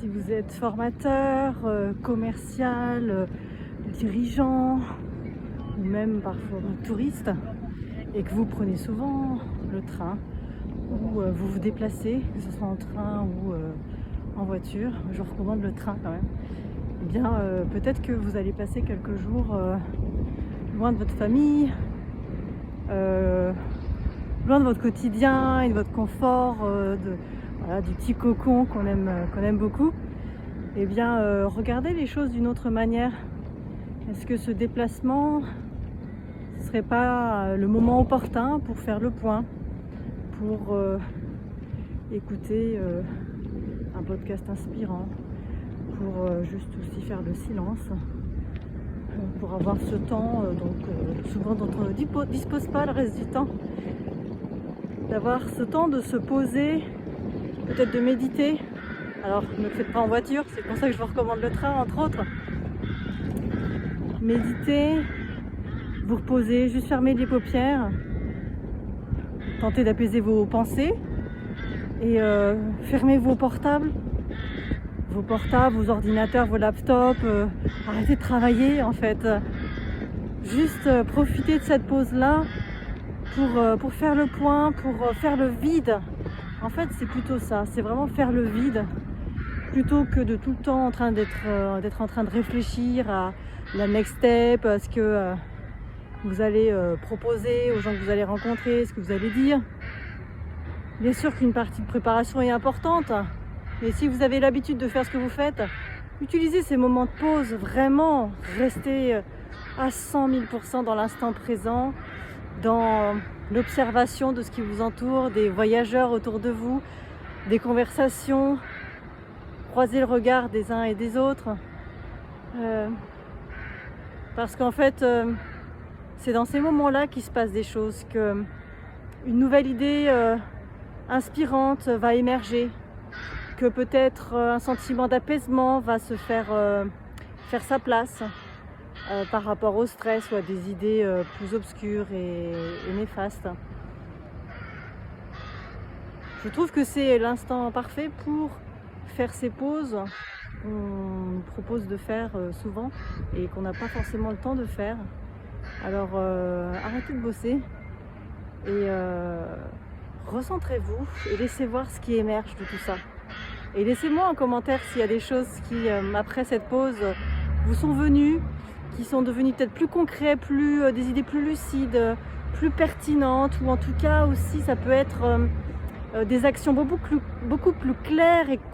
Si vous êtes formateur, commercial, dirigeant ou même parfois touriste et que vous prenez souvent le train ou vous vous déplacez, que ce soit en train ou en voiture, je vous recommande le train quand même. Eh bien, peut-être que vous allez passer quelques jours loin de votre famille, loin de votre quotidien et de votre confort, du petit cocon qu'on aime beaucoup. Eh bien, regardez les choses d'une autre manière. Est-ce que ce déplacement ne serait pas le moment opportun pour faire le point, pour écouter un podcast inspirant, pour juste aussi faire le silence, pour avoir ce temps souvent dont on ne dispose pas le reste du temps, d'avoir ce temps de se poser, peut-être de méditer. Alors ne le faites pas en voiture, c'est pour ça que je vous recommande le train entre autres. Méditez, vous reposez, juste fermez les paupières, tentez d'apaiser vos pensées et fermez vos portables, vos ordinateurs, vos laptops, arrêtez de travailler en fait. Juste profitez de cette pause-là pour faire le point, pour faire le vide. En fait, c'est plutôt ça, c'est vraiment faire le vide, plutôt que de tout le temps d'être en train de réfléchir à la next step, à ce que vous allez proposer aux gens que vous allez rencontrer, ce que vous allez dire. Bien sûr qu'une partie de préparation est importante, mais si vous avez l'habitude de faire ce que vous faites, utilisez ces moments de pause, vraiment, restez à 100 000% dans l'instant présent, dans l'observation de ce qui vous entoure, des voyageurs autour de vous, des conversations, croisez le regard des uns et des autres. Parce qu'en fait, c'est dans ces moments-là qu'il se passe des choses, qu'une nouvelle idée inspirante va émerger, que peut-être un sentiment d'apaisement va se faire sa place par rapport au stress ou à des idées plus obscures et néfastes. Je trouve que c'est l'instant parfait pour faire ces pauses qu'on nous propose de faire souvent et qu'on n'a pas forcément le temps de faire. Alors arrêtez de bosser et recentrez-vous et laissez voir ce qui émerge de tout ça. Et laissez-moi en commentaire s'il y a des choses qui, après cette pause, vous sont venues, qui sont devenues peut-être plus concrètes, des idées plus lucides, plus pertinentes, ou en tout cas aussi ça peut être des actions beaucoup plus claires et